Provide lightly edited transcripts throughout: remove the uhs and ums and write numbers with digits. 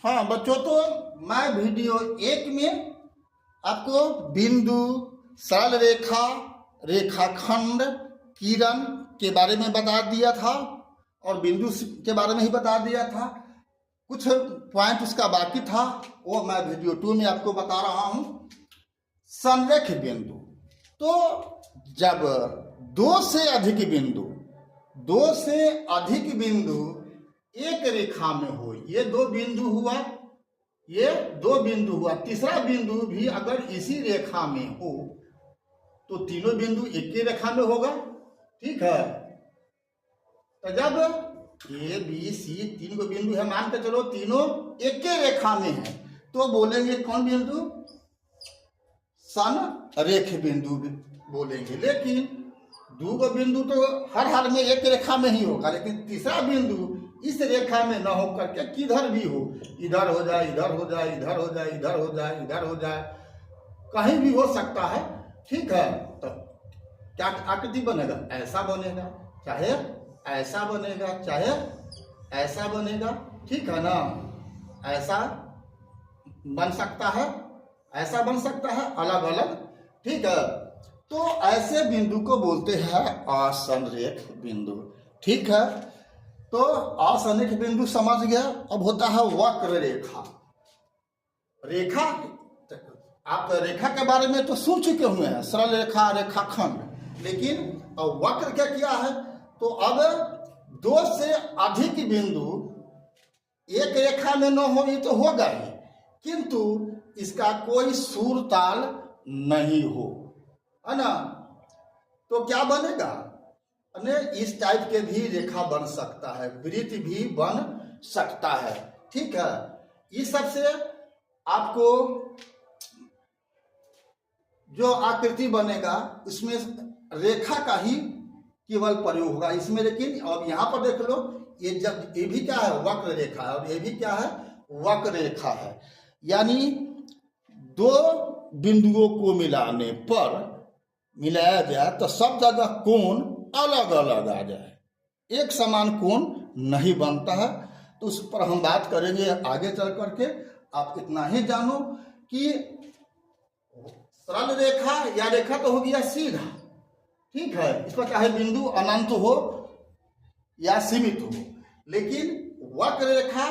हाँ बच्चों, तो मैं वीडियो 1 में आपको बिंदु, सरल रेखा, रेखाखंड, किरण के बारे में बता दिया था और बिंदु के बारे में ही बता दिया था। कुछ पॉइंट उसका बाकी था, वो मैं वीडियो 2 में आपको बता रहा हूं। संरेख बिंदु, तो जब दो से अधिक बिंदु एक रेखा में हो, ये दो बिंदु हुआ, तीसरा बिंदु भी अगर इसी रेखा में हो तो तीनों बिंदु एक ही रेखा में होगा। ठीक है, तो जब ए बी सी 3 को बिंदु है, मान के चलो तीनों एक ही रेखा में है, तो बोलेंगे कौन बिंदु? संरेख बिंदु बोलेंगे। लेकिन दो को बिंदु तो हर में एक रेखा में ही होगा, लेकिन तीसरा बिंदु इस रेखा में न हो करके किधर भी हो, इधर हो जाए, इधर हो जाए, इधर हो जाए, इधर हो जाए, इधर हो जाए, कहीं भी हो सकता है। ठीक है, तो क्या आकृति बनेगा? ऐसा बनेगा, चाहे ऐसा बनेगा, चाहे ऐसा बनेगा। ठीक है ना, ऐसा बन सकता है, ऐसा बन सकता है, अलग अलग। ठीक है, तो ऐसे बिंदु को बोलते हैं असंरेख बिंदु। ठीक है, तो असंरेख बिंदु समझ गया। अब होता है वक्र रेखा। आप रेखा के बारे में तो सुन चुके हुए हैं, सरल रेखा, रेखाखंड। लेकिन अब वक्र क्या है? तो अब दो से अधिक बिंदु एक रेखा में न हो, ये तो होगा ही, किंतु इसका कोई सूर ताल नहीं हो, है ना, तो क्या बनेगा? इस टाइप के भी रेखा बन सकता है, वृत्त भी बन सकता है। ठीक है, इस सबसे आपको जो आकृति बनेगा उसमें रेखा का ही केवल प्रयोग होगा इसमें। लेकिन अब यहाँ पर देख लो, ये भी क्या है? वक्र रेखा है, और ये भी क्या है? वक्र रेखा है। यानी दो बिंदुओं को मिलाया जाए तो सब जगह कोण अलग अलग आ जाए, एक समान कोण नहीं बनता है। तो उस पर हम बात करेंगे आगे चल करके। आप इतना ही जानो कि सरल रेखा या रेखा तो हो गया सीधा। ठीक है, इसका चाहे बिंदु अनंत हो या सीमित हो, लेकिन वक्र रेखा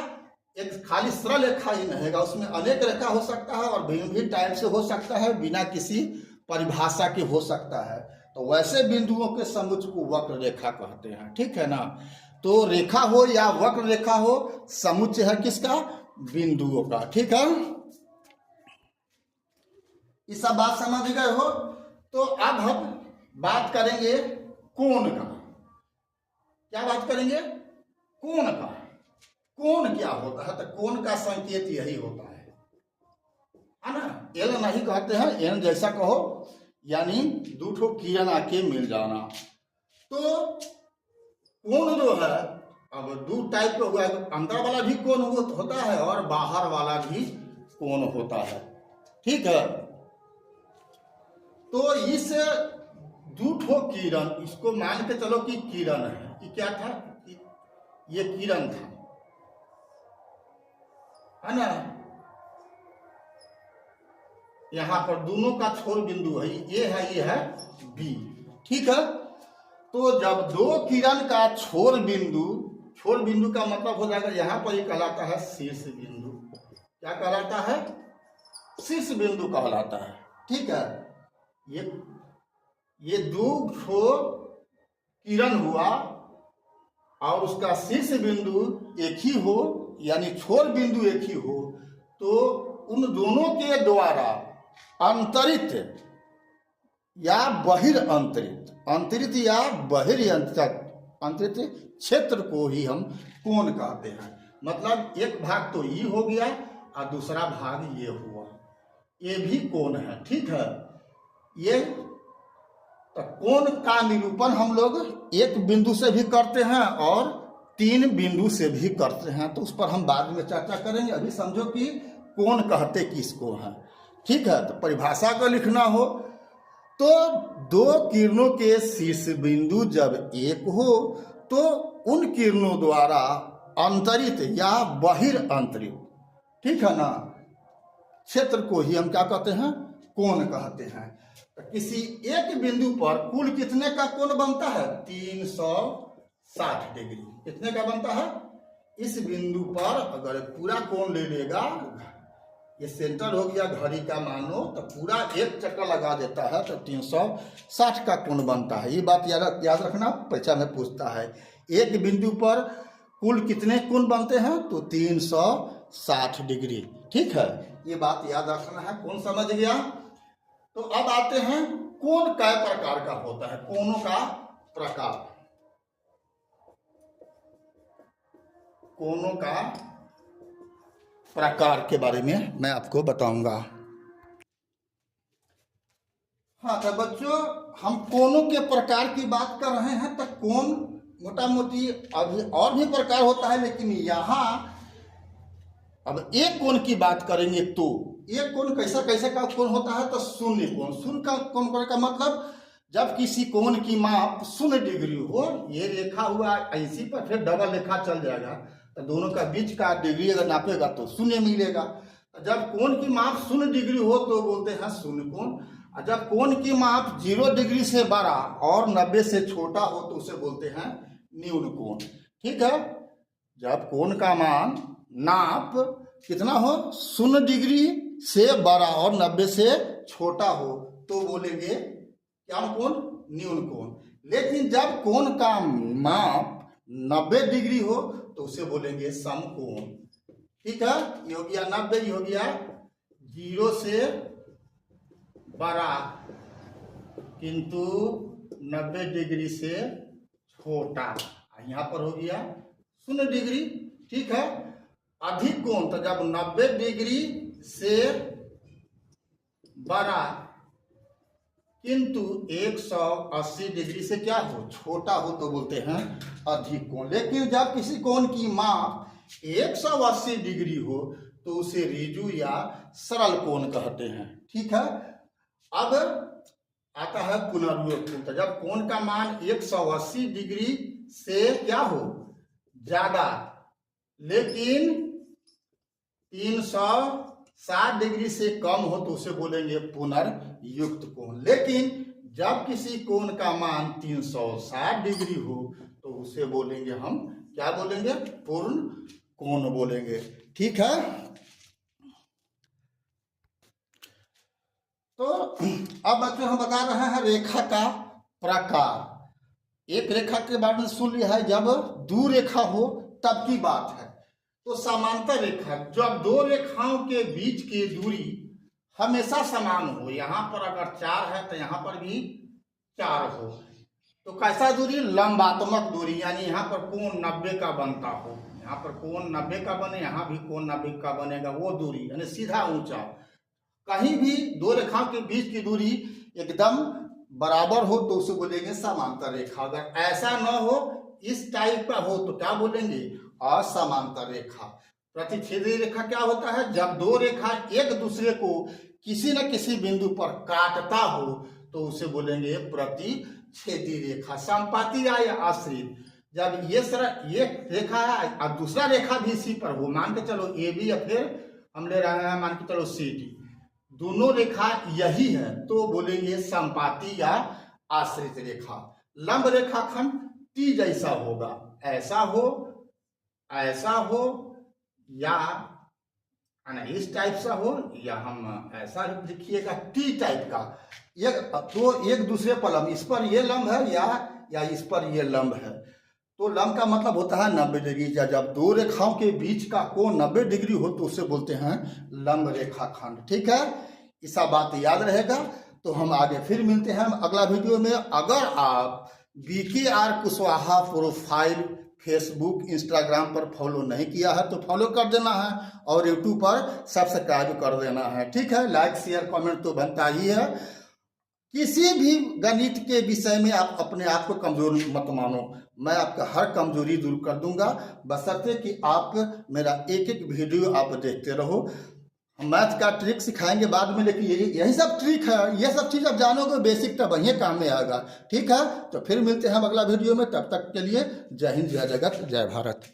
एक खाली सरल रेखा ही नहीं है, उसमें अनेक रेखा हो सकता है और भिन्न टाइप से हो सकता है, बिना किसी परिभाषा के हो सकता है। तो वैसे बिंदुओं के समुच्चय को वक्र रेखा कहते हैं। ठीक है ना, तो रेखा हो या वक्र रेखा हो, समुच्चय है किसका? बिंदुओं का। ठीक है, ये सब बात समझ गए हो? तो अब हम बात करेंगे कोण का। क्या बात करेंगे? कोण का। कोण क्या होता है? तो कोण का संकेत यही होता है ना, एल नहीं कहते हैं, एन जैसा कहो, यानी दो ठो किरण आके मिल जाना। तो कोण जो है, अब दो टाइप का हुआ है, अंदर वाला भी कोण होता है और बाहर वाला भी कोण होता है। ठीक है, तो इस दो ठो किरण, इसको मान के चलो कि किरण है, कि क्या था? ये किरण था, है ना। यहां पर दोनों का छोर बिंदु है, ये है बी। ठीक है, तो जब दो किरण का छोर बिंदु का मतलब हो जाएगा, यहां पर ये कहलाता है शीर्ष बिंदु। क्या कहलाता है? शीर्ष बिंदु कहलाता है। ठीक है, ये दो ठो किरण हुआ और उसका शीर्ष बिंदु एक ही हो, यानी छोर बिंदु एक ही हो, तो उन दोनों के द्वारा अंतरित या अंतरित या अंतरित क्षेत्र को ही हम कोण कहते हैं। मतलब एक भाग तो ये हो गया और दूसरा भाग ये हुआ, ये भी कोण है। ठीक है, ये तो कोण का निरूपण हम लोग एक बिंदु से भी करते हैं और 3 बिंदु से भी करते हैं, तो उस पर हम बाद में चर्चा करेंगे। अभी समझो कि कोण कहते किसको हैं। ठीक है, तो परिभाषा को लिखना हो तो दो किरणों के शीर्ष बिंदु जब एक हो तो उन किरणों द्वारा अंतरित या बहिर्अंतरित ठीक है ना। क्षेत्र को ही हम क्या कहते हैं, कोण कहते हैं। तो किसी एक बिंदु पर कुल कितने का कोण बनता है, 360 डिग्री। कितने का बनता है, इस बिंदु पर अगर पूरा कोण ले लेगा, ये सेंटर हो गया घड़ी का मानो, तो पूरा एक चक्कर लगा देता है तो 360 का कोण बनता है। ये बात याद रखना, परीक्षा में पूछता है एक बिंदु पर कुल कितने कोण बनते हैं, तो 360 डिग्री। ठीक है, ये बात याद रखना है। कौन समझ गया। तो अब आते हैं कोण कै प्रकार का होता है, कोणों का प्रकार, कोणों का प्रकार के बारे में मैं आपको बताऊंगा। हाँ तो बच्चों, हम कोणों के प्रकार की बात कर रहे हैं। तो कोण मोटा मोटी अभी और भी प्रकार होता है, लेकिन यहाँ अब एक कोण की बात करेंगे। तो एक कोण कैसा कैसे का कोण होता है, तो शून्य कोण। शून्य का कोण का मतलब जब किसी कोण की माप 0 डिग्री हो, ये रेखा हुआ ऐसी पर फिर डबल रेखा चल जाएगा, तो दोनों का बीच का डिग्री अगर नापेगा तो 0 मिलेगा। जब कोण की माप 0 डिग्री हो तो बोलते हैं शून्य कोण। और जब कोण की माप 0 डिग्री से बड़ा और 90 से छोटा हो तो उसे बोलते हैं न्यून कोण। ठीक है, जब कोण का मान नाप कितना हो, 0 डिग्री से बड़ा और 90 से छोटा हो तो बोलेंगे क्या कोण, न्यून कोण। लेकिन जब कोण का माप 90 डिग्री हो तो उसे बोलेंगे समकोण। ठीक है, ये हो गया 90, ये हो गया 0 से बड़ा किंतु 90 डिग्री से छोटा। यहाँ पर हो गया 0 डिग्री। ठीक है, अधिक कोण तो जब 90 डिग्री से बड़ा किंतु 180 डिग्री से क्या हो, छोटा हो तो बोलते हैं अधिक कोण। लेकिन जब किसी कोण की माप 180 डिग्री हो तो उसे ऋजु या सरल कोण कहते हैं। ठीक है, अब आता है पुनर्योग कोण। तो जब कोण का मान 180 डिग्री से क्या हो, ज्यादा, लेकिन 360 डिग्री से कम हो तो उसे बोलेंगे पुनर्युक्त कोण। लेकिन जब किसी कोण का मान 360 डिग्री हो तो उसे बोलेंगे हम क्या बोलेंगे, पूर्ण कोण बोलेंगे। ठीक है, तो अब बच्चों हम बता रहे हैं रेखा का प्रकार। एक रेखा के बारे में सुन लिया है, जब दो रेखा हो तब की बात है। तो समांतर रेखा, जब दो रेखाओं के बीच की दूरी हमेशा समान हो, यहाँ पर अगर 4 है तो यहाँ पर भी 4 हो, तो कैसा दूरी, लंबात्मक दूरी, यानी यहाँ पर कोण 90 का बनता हो, यहाँ पर कोण 90 का बने, यहाँ भी कोण 90 का बनेगा, वो दूरी यानी सीधा ऊंचा। कहीं भी दो रेखाओं के बीच की दूरी एकदम बराबर हो तो उसे बोलेंगे समांतर रेखा। अगर ऐसा न हो, इस टाइप का हो तो क्या बोलेंगे, असमांतर रेखा। प्रतिच्छेदी रेखा क्या होता है, जब दो रेखा एक दूसरे को किसी न किसी बिंदु पर काटता हो तो उसे बोलेंगे प्रतिच्छेदी रेखा। संपाती या आश्रित, जब ये रेखा है और दूसरा रेखा भी इसी पर हो, मान के चलो ए बी, या फिर हम ले रहे हैं मान के चलो सी डी, दोनों रेखा यही है तो बोलेंगे संपाती या आश्रित रेखा। लंब रेखाखंड टी जैसा होगा, ऐसा हो या इस टाइप सा हो, या हम ऐसा लिखिएगा टी टाइप का। तो एक दूसरे पर लंब, इस पर ये लंब है या इस पर ये लंब है, तो लंब का मतलब होता है 90 डिग्री। जब दो रेखाओं के बीच का कोण 90 डिग्री हो तो उसे बोलते हैं लंब रेखाखंड। ठीक है, ऐसा बात याद रहेगा। तो हम आगे फिर मिलते हैं अगला वीडियो में। अगर आप BKR Kushwaha profile Facebook Instagram पर फॉलो नहीं किया है तो फॉलो कर देना है, और यूट्यूब पर सब्सक्राइब कर देना है। ठीक है, लाइक शेयर कमेंट तो बनता ही है। किसी भी गणित के विषय में आप अपने आप को कमजोर मत मानो, मैं आपका हर कमजोरी दूर कर दूंगा, बशर्ते कि आप मेरा एक एक वीडियो आप देखते रहो। हम मैथ का ट्रिक सिखाएंगे बाद में, लेकिन यही सब ट्रिक है, ये सब चीज़ आप जानोगे बेसिक तब वहीं काम में आएगा। ठीक है, तो फिर मिलते हैं हम अगला वीडियो में, तब तक के लिए जय हिंद, जय जगत, जय भारत।